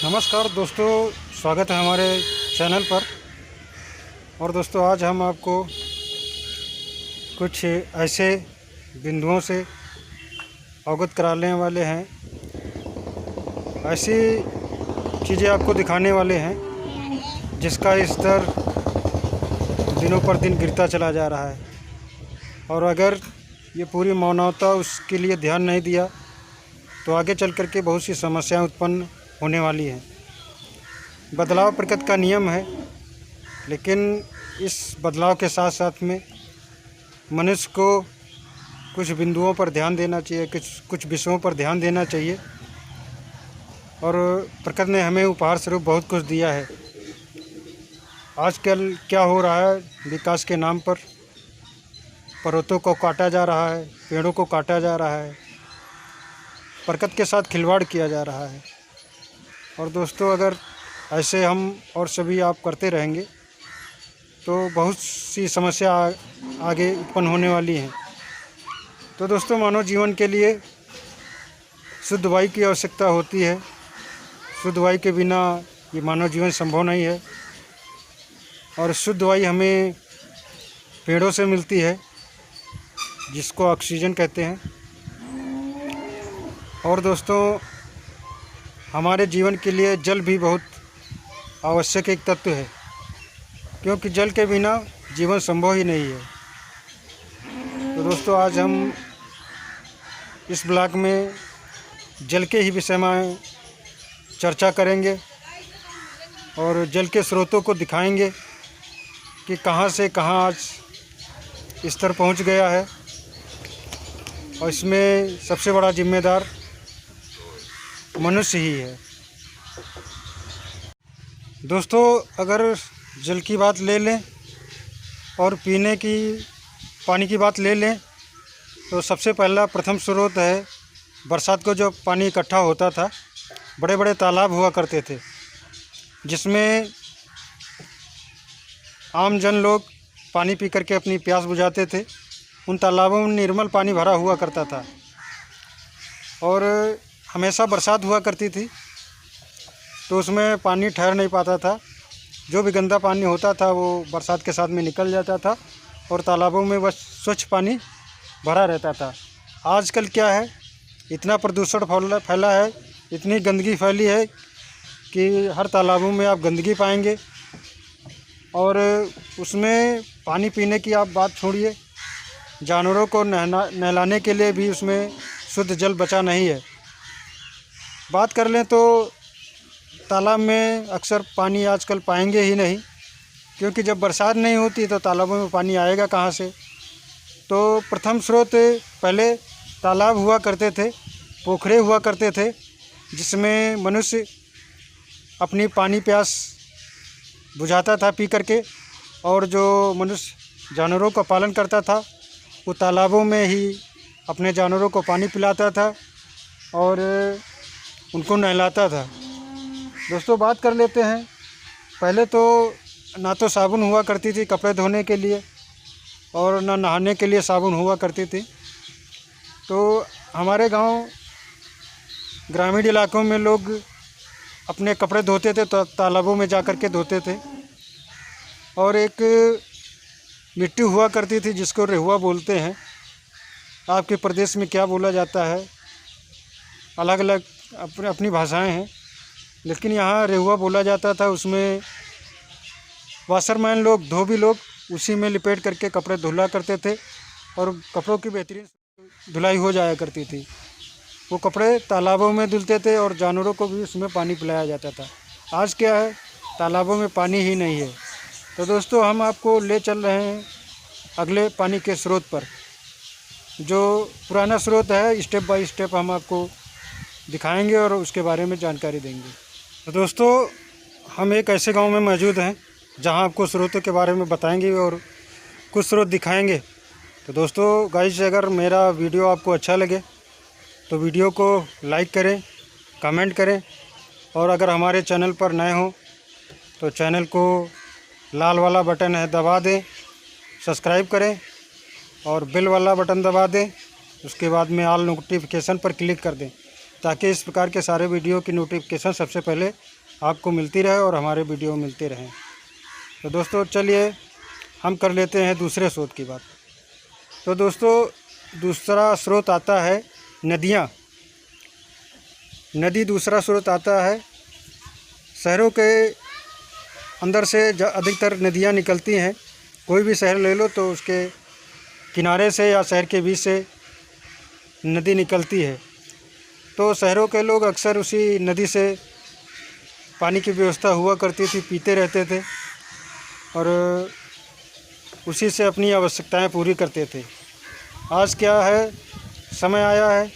नमस्कार दोस्तों, स्वागत है हमारे चैनल पर। और दोस्तों, आज हम आपको कुछ ऐसे बिंदुओं से अवगत कराने वाले हैं, ऐसी चीज़ें आपको दिखाने वाले हैं जिसका स्तर दिनों पर दिन गिरता चला जा रहा है। और अगर ये पूरी मानवता उसके लिए ध्यान नहीं दिया तो आगे चल कर के बहुत सी समस्याएं उत्पन्न होने वाली है। बदलाव प्रकृति का नियम है, लेकिन इस बदलाव के साथ साथ में मनुष्य को कुछ बिंदुओं पर ध्यान देना चाहिए, कुछ विषयों पर ध्यान देना चाहिए। और प्रकृति ने हमें उपहार स्वरूप बहुत कुछ दिया है। आजकल क्या हो रहा है, विकास के नाम पर पर्वतों को काटा जा रहा है, पेड़ों को काटा जा रहा है, प्रकृति के साथ खिलवाड़ किया जा रहा है। और दोस्तों, अगर ऐसे हम और सभी आप करते रहेंगे तो बहुत सी समस्या आगे उत्पन्न होने वाली हैं। तो दोस्तों, मानव जीवन के लिए शुद्ध वायु की आवश्यकता होती है। शुद्ध वायु के बिना ये मानव जीवन संभव नहीं है। और शुद्ध वायु हमें पेड़ों से मिलती है, जिसको ऑक्सीजन कहते हैं। और दोस्तों, हमारे जीवन के लिए जल भी बहुत आवश्यक एक तत्व है, क्योंकि जल के बिना जीवन संभव ही नहीं है। तो दोस्तों, आज हम इस ब्लॉग में जल के ही विषय में चर्चा करेंगे और जल के स्रोतों को दिखाएंगे कि कहाँ से कहाँ आज स्तर पहुँच गया है। और इसमें सबसे बड़ा जिम्मेदार मनुष्य ही है। दोस्तों, अगर जल की बात ले लें और पीने की पानी की बात ले लें तो सबसे पहला प्रथम स्रोत है बरसात को जो पानी इकट्ठा होता था। बड़े बड़े तालाब हुआ करते थे, जिसमें आम जन लोग पानी पी करके अपनी प्यास बुझाते थे। उन तालाबों में निर्मल पानी भरा हुआ करता था और हमेशा बरसात हुआ करती थी, तो उसमें पानी ठहर नहीं पाता था। जो भी गंदा पानी होता था वो बरसात के साथ में निकल जाता था और तालाबों में बस स्वच्छ पानी भरा रहता था। आजकल क्या है, इतना प्रदूषण फैला है, इतनी गंदगी फैली है कि हर तालाबों में आप गंदगी पाएंगे। और उसमें पानी पीने की आप बात छोड़िए, जानवरों को नहलाने के लिए भी उसमें शुद्ध जल बचा नहीं है। बात कर लें तो तालाब में अक्सर पानी आजकल पाएंगे ही नहीं, क्योंकि जब बरसात नहीं होती तो तालाबों में पानी आएगा कहाँ से। तो प्रथम स्रोत पहले तालाब हुआ करते थे, पोखरे हुआ करते थे, जिसमें मनुष्य अपनी पानी प्यास बुझाता था पी करके। और जो मनुष्य जानवरों का पालन करता था वो तालाबों में ही अपने जानवरों को पानी पिलाता था और उनको नहलाता था। दोस्तों, बात कर लेते हैं, पहले तो ना तो साबुन हुआ करती थी कपड़े धोने के लिए और ना नहाने के लिए साबुन हुआ करती थी। तो हमारे गांव ग्रामीण इलाकों में लोग अपने कपड़े धोते थे तो तालाबों में जा कर के धोते थे। और एक मिट्टी हुआ करती थी जिसको रेहुआ बोलते हैं। आपके प्रदेश में क्या बोला जाता है, अलग अलग अपनी भाषाएं हैं, लेकिन यहाँ रेहुआ बोला जाता था। उसमें वाशरमैन लोग, धोबी लोग उसी में लिपेट करके कपड़े धुला करते थे और कपड़ों की बेहतरीन धुलाई हो जाया करती थी। वो कपड़े तालाबों में धुलते थे और जानवरों को भी उसमें पानी पिलाया जाता था। आज क्या है, तालाबों में पानी ही नहीं है। तो दोस्तों, हम आपको ले चल रहे हैं अगले पानी के स्रोत पर। जो पुराना स्रोत है, स्टेप बाय स्टेप हम आपको दिखाएंगे और उसके बारे में जानकारी देंगे। तो दोस्तों, हम एक ऐसे गांव में मौजूद हैं जहां आपको स्रोतों के बारे में बताएंगे और कुछ स्रोत दिखाएंगे। तो दोस्तों गाइस, अगर मेरा वीडियो आपको अच्छा लगे तो वीडियो को लाइक करें, कमेंट करें। और अगर हमारे चैनल पर नए हों तो चैनल को लाल वाला बटन है दबा दें, सब्सक्राइब करें और बेल वाला बटन दबा दें। उसके बाद में ऑल नोटिफिकेशन पर क्लिक कर दें, ताकि इस प्रकार के सारे वीडियो की नोटिफिकेशन सबसे पहले आपको मिलती रहे और हमारे वीडियो मिलते रहें। तो दोस्तों चलिए हम कर लेते हैं दूसरे स्रोत की बात। तो दोस्तों दूसरा स्रोत आता है नदियाँ। नदी दूसरा स्रोत आता है। शहरों के अंदर से अधिकतर नदियाँ निकलती हैं। कोई भी शहर ले लो तो उसके किनारे से या शहर के बीच से नदी निकलती है। तो शहरों के लोग अक्सर उसी नदी से पानी की व्यवस्था हुआ करती थी, पीते रहते थे और उसी से अपनी आवश्यकताएं पूरी करते थे। आज क्या है, समय आया है,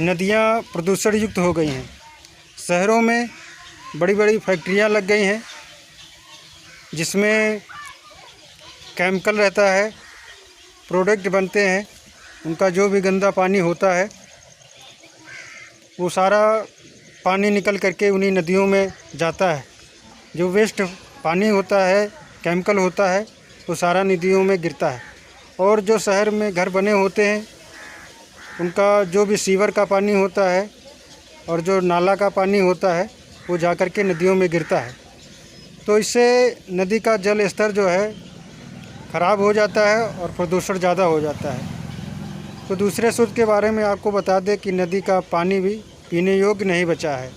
नदियां प्रदूषण युक्त हो गई हैं। शहरों में बड़ी बड़ी फैक्ट्रियां लग गई हैं जिसमें केमिकल रहता है, प्रोडक्ट बनते हैं। उनका जो भी गंदा पानी होता है वो सारा पानी निकल करके उन्हीं नदियों में जाता है। जो वेस्ट पानी होता है, केमिकल होता है, वो सारा नदियों में गिरता है। और जो शहर में घर बने होते हैं उनका जो भी सीवर का पानी होता है और जो नाला का पानी होता है वो जा कर के नदियों में गिरता है। तो इससे नदी का जल स्तर जो है ख़राब हो जाता है और प्रदूषण ज़्यादा हो जाता है। तो दूसरे स्रोत के बारे में आपको बता दें कि नदी का पानी भी पीने योग्य नहीं बचा है।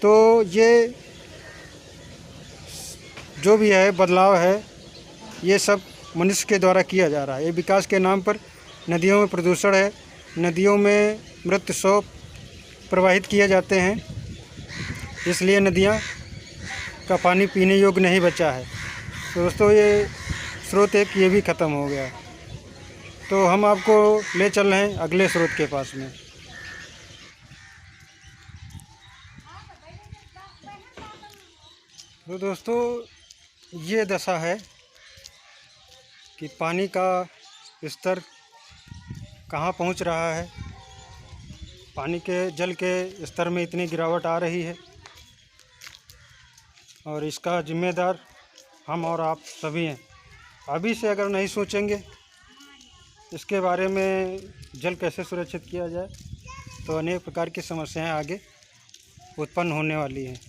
तो ये जो भी है बदलाव है, ये सब मनुष्य के द्वारा किया जा रहा है। ये विकास के नाम पर नदियों में प्रदूषण है। नदियों में मृत शव प्रवाहित किए जाते हैं, इसलिए नदियाँ का पानी पीने योग्य नहीं बचा है। तो दोस्तों ये स्रोत एक ये भी ख़त्म हो गया। तो हम आपको ले चल रहे हैं अगले स्रोत के पास में। तो दोस्तों ये दशा है कि पानी का स्तर कहाँ पहुँच रहा है। पानी के जल के स्तर में इतनी गिरावट आ रही है और इसका जिम्मेदार हम और आप सभी हैं। अभी से अगर नहीं सोचेंगे इसके बारे में जल कैसे सुरक्षित किया जाए तो अनेक प्रकार की समस्याएं आगे उत्पन्न होने वाली हैं।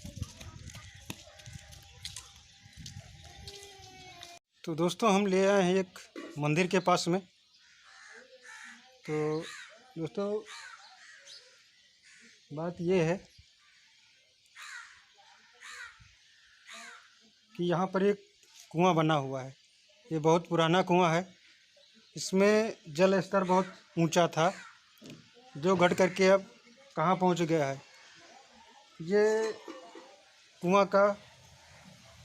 तो दोस्तों हम ले आए हैं एक मंदिर के पास में। तो दोस्तों बात ये है कि यहाँ पर एक कुआं बना हुआ है। ये बहुत पुराना कुआं है। इसमें जल स्तर बहुत ऊंचा था जो घट करके अब कहाँ पहुँच गया है। ये कुआं का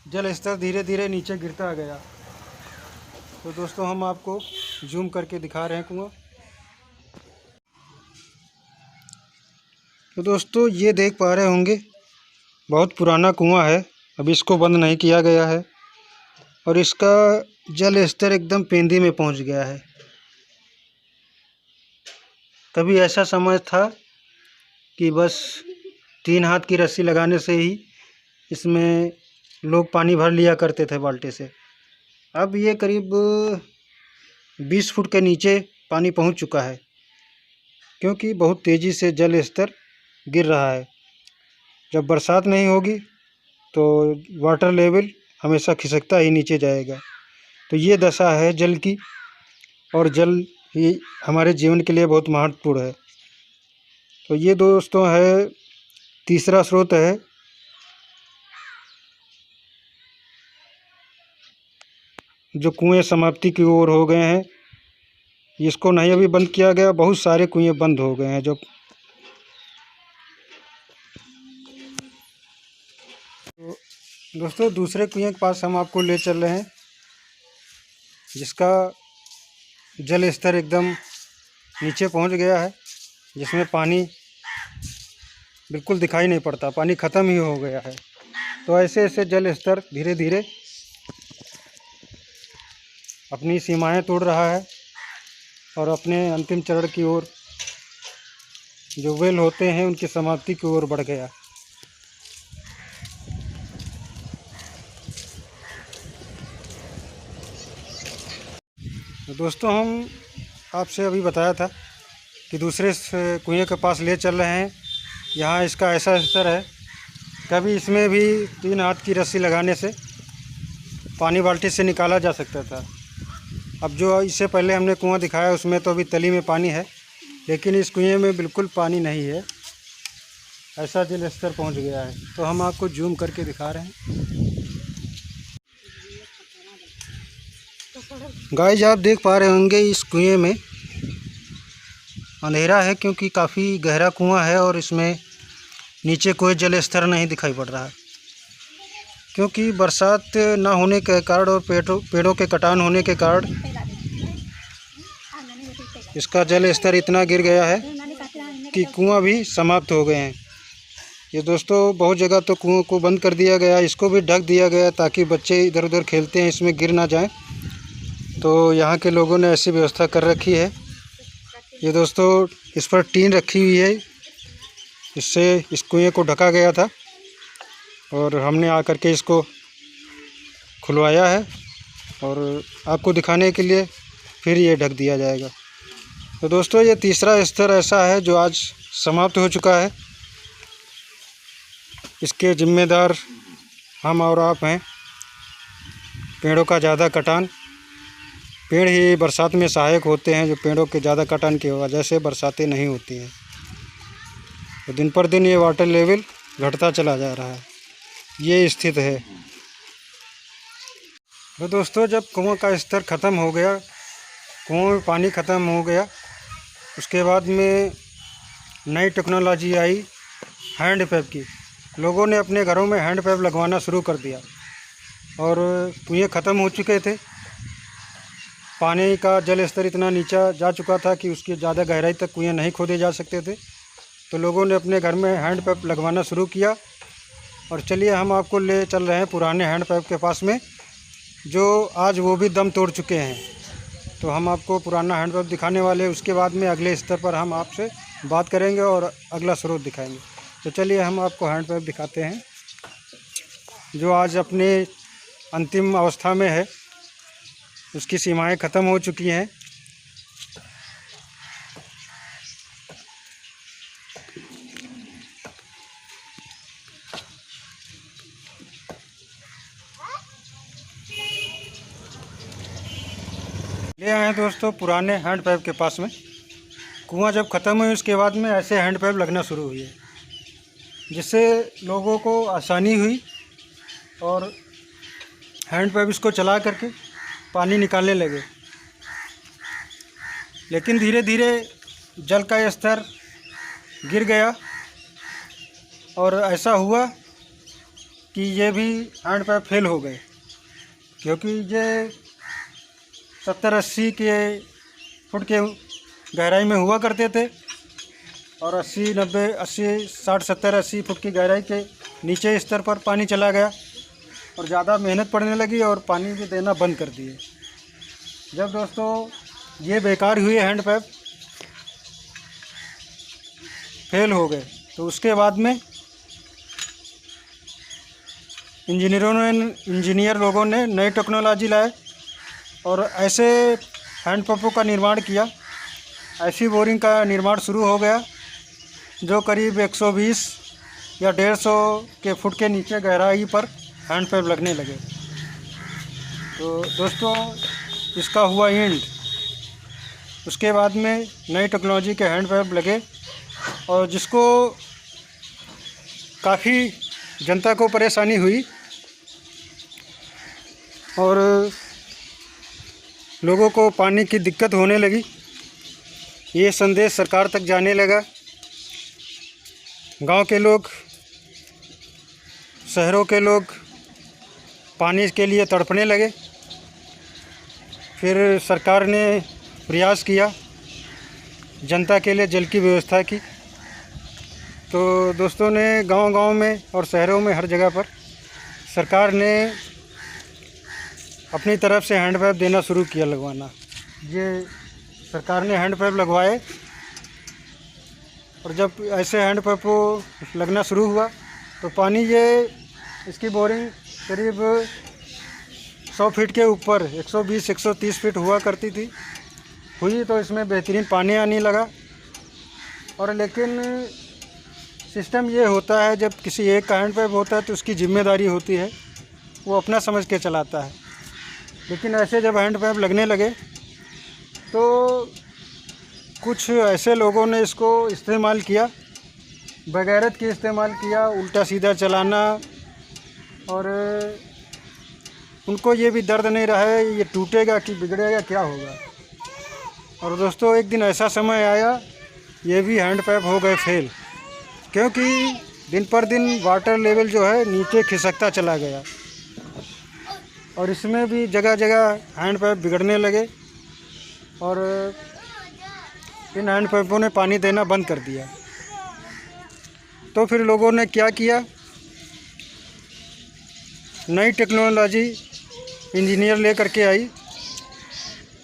जल स्तर धीरे धीरे नीचे गिरता गया। तो दोस्तों हम आपको जूम करके दिखा रहे हैं कुआं। तो दोस्तों ये देख पा रहे होंगे बहुत पुराना कुआं है, अभी इसको बंद नहीं किया गया है और इसका जल स्तर एकदम पेंदी में पहुंच गया है। कभी ऐसा समय था कि बस 3 हाथ की रस्सी लगाने से ही इसमें लोग पानी भर लिया करते थे बाल्टी से। अब ये करीब 20 फुट के नीचे पानी पहुंच चुका है क्योंकि बहुत तेज़ी से जल स्तर गिर रहा है। जब बरसात नहीं होगी तो वाटर लेवल हमेशा खिसकता ही नीचे जाएगा। तो ये दशा है जल की और जल ही हमारे जीवन के लिए बहुत महत्वपूर्ण है। तो ये दोस्तों है तीसरा स्रोत है। जो कुएं समाप्ति की ओर हो गए हैं, इसको नहीं अभी बंद किया गया। बहुत सारे कुएं बंद हो गए हैं। जो तो दोस्तों दूसरे कुएं के पास हम आपको ले चल रहे हैं जिसका जल स्तर एकदम नीचे पहुंच गया है, जिसमें पानी बिल्कुल दिखाई नहीं पड़ता, पानी ख़त्म ही हो गया है। तो ऐसे ऐसे जल स्तर धीरे धीरे अपनी सीमाएं तोड़ रहा है और अपने अंतिम चरण की ओर, जो वेल होते हैं उनकी समाप्ति की ओर बढ़ गया। तो दोस्तों हम आपसे अभी बताया था कि दूसरे कुएं के पास ले चल रहे हैं। यहाँ इसका ऐसा स्तर है, कभी इसमें भी 3 हाथ की रस्सी लगाने से पानी बाल्टी से निकाला जा सकता था। अब जो इससे पहले हमने कुआं दिखाया उसमें तो अभी तली में पानी है, लेकिन इस कुएं में बिल्कुल पानी नहीं है, ऐसा जल स्तर पहुँच गया है। तो हम आपको जूम करके दिखा रहे हैं। गाइस, आप देख पा रहे होंगे इस कुएं में अंधेरा है, क्योंकि काफ़ी गहरा कुआं है और इसमें नीचे कोई जल स्तर नहीं दिखाई पड़ रहा है, क्योंकि बरसात ना होने के कारण और पेड़ों के कटान होने के कारण इसका जल स्तर इतना गिर गया है कि कुआं भी समाप्त हो गए हैं। ये दोस्तों, बहुत जगह तो कुओं को बंद कर दिया गया, इसको भी ढक दिया गया ताकि बच्चे इधर उधर खेलते हैं इसमें गिर ना जाएं। तो यहाँ के लोगों ने ऐसी व्यवस्था कर रखी है। ये दोस्तों, इस पर टीन रखी हुई है, इससे इस कुएं को ढका गया था और हमने आकर के इसको खुलवाया है और आपको दिखाने के लिए फिर ये ढक दिया जाएगा। तो दोस्तों, ये तीसरा स्तर ऐसा है जो आज समाप्त हो चुका है। इसके जिम्मेदार हम और आप हैं। पेड़ों का ज़्यादा कटान, पेड़ ही बरसात में सहायक होते हैं, जो पेड़ों के ज़्यादा कटान की वजह से बरसातें नहीं होती हैं। तो दिन पर दिन ये वाटर लेवल घटता चला जा रहा है, ये स्थिति है। तो दोस्तों, जब कुआं का स्तर ख़त्म हो गया, कुआं में पानी ख़त्म हो गया, उसके बाद में नई टेक्नोलॉजी आई हैंड पैप की। लोगों ने अपने घरों में हैंड पैप लगवाना शुरू कर दिया और कुएं ख़त्म हो चुके थे। पानी का जल स्तर इतना नीचा जा चुका था कि उसकी ज़्यादा गहराई तक कुएं नहीं खोदे जा सकते थे। तो लोगों ने अपने घर में हैंड पैप लगवाना शुरू किया। और चलिए, हम आपको ले चल रहे हैं पुराने हैंड पैप के पास में, जो आज वो भी दम तोड़ चुके हैं। तो हम आपको पुराना हैंड पैप दिखाने वाले हैं, उसके बाद में अगले स्तर पर हम आपसे बात करेंगे और अगला स्रोत दिखाएंगे। तो चलिए, हम आपको हैंड पैप दिखाते हैं जो आज अपने अंतिम अवस्था में है, उसकी सीमाएं ख़त्म हो चुकी हैं। ले आए हैं दोस्तों पुराने हैंड पैप के पास में। कुआं जब ख़त्म हुई उसके बाद में ऐसे हैंड पैप लगना शुरू हुई है, जिससे लोगों को आसानी हुई और हैंड पैप इसको चला करके पानी निकालने लगे। लेकिन धीरे धीरे जल का स्तर गिर गया और ऐसा हुआ कि ये भी हैंड पैप फेल हो गए, क्योंकि ये 70-80 के फुट के गहराई में हुआ करते थे और 60-70-80 फुट की गहराई के नीचे स्तर पर पानी चला गया और ज़्यादा मेहनत पड़ने लगी और पानी भी देना बंद कर दिए। जब दोस्तों ये बेकार हुए हैंड पैप फेल हो गए, तो उसके बाद में इंजीनियर लोगों ने नई टेक्नोलॉजी लाए और ऐसे हैंड पंपों का निर्माण किया। ऐसी बोरिंग का निर्माण शुरू हो गया जो करीब 120 या 150 के फुट के नीचे गहराई पर हैंड पंप लगने लगे। तो दोस्तों, इसका हुआ एंड। उसके बाद में नई टेक्नोलॉजी के हैंड पंप लगे और जिसको काफ़ी जनता को परेशानी हुई और लोगों को पानी की दिक्कत होने लगी। ये संदेश सरकार तक जाने लगा। गांव के लोग, शहरों के लोग पानी के लिए तड़पने लगे। फिर सरकार ने प्रयास किया जनता के लिए जल की व्यवस्था की। तो दोस्तों ने गांव-गांव में और शहरों में हर जगह पर सरकार ने अपनी तरफ से हैंड पैप देना शुरू किया लगवाना। ये सरकार ने हैंड पैप लगवाए और जब ऐसे हैंड पैप को लगना शुरू हुआ तो पानी इसकी बोरिंग करीब 100 फीट के ऊपर 120-130 फीट हुआ करती थी। हुई तो इसमें बेहतरीन पानी आने लगा और लेकिन सिस्टम ये होता है, जब किसी एक का हैंडपैप होता है तो उसकी जिम्मेदारी होती है, वो अपना समझ के चलाता है। लेकिन ऐसे जब हैंडपैप लगने लगे तो कुछ ऐसे लोगों ने इसको इस्तेमाल किया, बगैरत के इस्तेमाल किया, उल्टा सीधा चलाना। और उनको ये भी दर्द नहीं रहा है ये टूटेगा कि बिगड़ेगा, क्या होगा। और दोस्तों एक दिन ऐसा समय आया, ये भी हैंडपैप हो गए फेल, क्योंकि दिन पर दिन वाटर लेवल जो है नीचे खिसकता चला गया और इसमें भी जगह जगह हैंडपैप बिगड़ने लगे और इन हैंडपैपों ने पानी देना बंद कर दिया। तो फिर लोगों ने क्या किया, नई टेक्नोलॉजी इंजीनियर ले करके आई,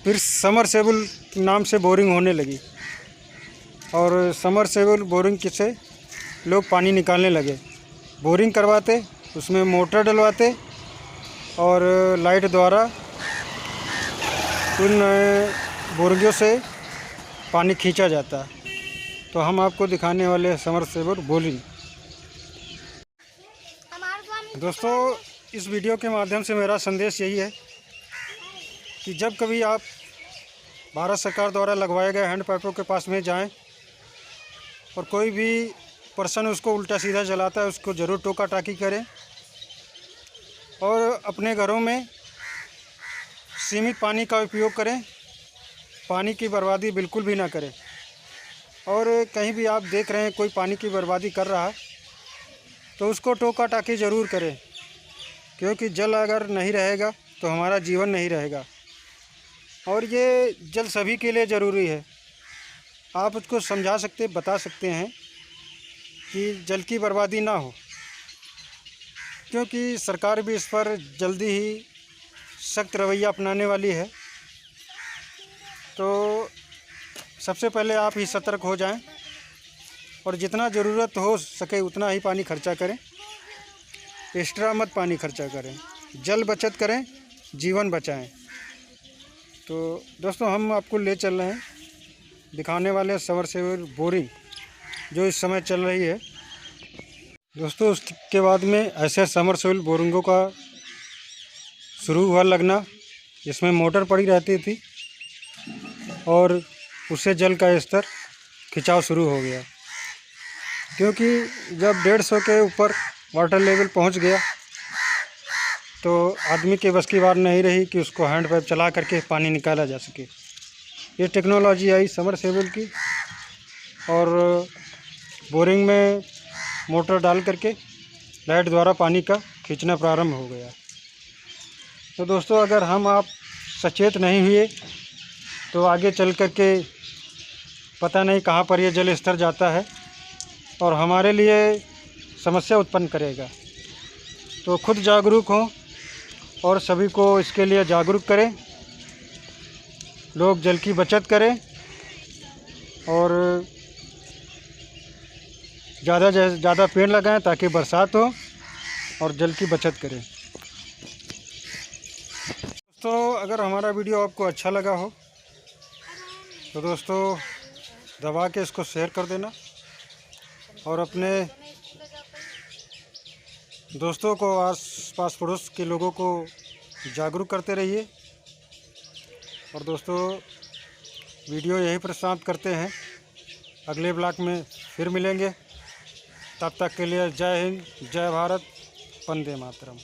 फिर समरसेबल नाम से बोरिंग होने लगी और समरसेबल बोरिंग से लोग पानी निकालने लगे। बोरिंग करवाते, उसमें मोटर डलवाते और लाइट द्वारा उन बोरिंगों से पानी खींचा जाता। तो हम आपको दिखाने वाले हैं समरसेबल बोरिंग। दोस्तों इस वीडियो के माध्यम से मेरा संदेश यही है कि जब कभी आप भारत सरकार द्वारा लगवाए गए हैंडपैपों के पास में जाएं और कोई भी पर्सन उसको उल्टा सीधा चलाता है, उसको ज़रूर टोका टाकी करें और अपने घरों में सीमित पानी का उपयोग करें, पानी की बर्बादी बिल्कुल भी ना करें। और कहीं भी आप देख रहे हैं कोई पानी की बर्बादी कर रहा है तो उसको टोका टाकी ज़रूर करें, क्योंकि जल अगर नहीं रहेगा तो हमारा जीवन नहीं रहेगा। और ये जल सभी के लिए ज़रूरी है। आप उसको समझा सकते, बता सकते हैं कि जल की बर्बादी ना हो, क्योंकि सरकार भी इस पर जल्दी ही सख्त रवैया अपनाने वाली है। तो सबसे पहले आप ही सतर्क हो जाएं और जितना ज़रूरत हो सके उतना ही पानी खर्चा करें, एक्स्ट्रा मत पानी खर्चा करें। जल बचत करें, जीवन बचाएं। तो दोस्तों हम आपको ले चल रहे हैं, दिखाने वाले समरसेबल बोरिंग जो इस समय चल रही है। दोस्तों उसके बाद में ऐसे समरसेबल बोरिंगों का शुरू हुआ लगना, जिसमें मोटर पड़ी रहती थी और उससे जल का स्तर खिंचाव शुरू हो गया, क्योंकि जब 150 के ऊपर वाटर लेवल पहुंच गया तो आदमी के बस की बात नहीं रही कि उसको हैंडपैप चला करके पानी निकाला जा सके। ये टेक्नोलॉजी आई समरसेबल की और बोरिंग में मोटर डाल करके लाइट द्वारा पानी का खींचना प्रारंभ हो गया। तो दोस्तों अगर हम आप सचेत नहीं हुए तो आगे चल कर के पता नहीं कहाँ पर ये जल स्तर जाता है और हमारे लिए समस्या उत्पन्न करेगा। तो खुद जागरूक हों और सभी को इसके लिए जागरूक करें। लोग जल की बचत करें और ज़्यादा से ज़्यादा पेड़ लगाएं ताकि बरसात हो और जल की बचत करें। दोस्तों अगर हमारा वीडियो आपको अच्छा लगा हो तो दोस्तों दबा के इसको शेयर कर देना और अपने दोस्तों को, आस पास पड़ोस के लोगों को जागरूक करते रहिए। और दोस्तों वीडियो यहीं पर समाप्त करते हैं, अगले ब्लॉग में फिर मिलेंगे। तब तक के लिए जय हिंद, जय भारत, वंदे मातरम।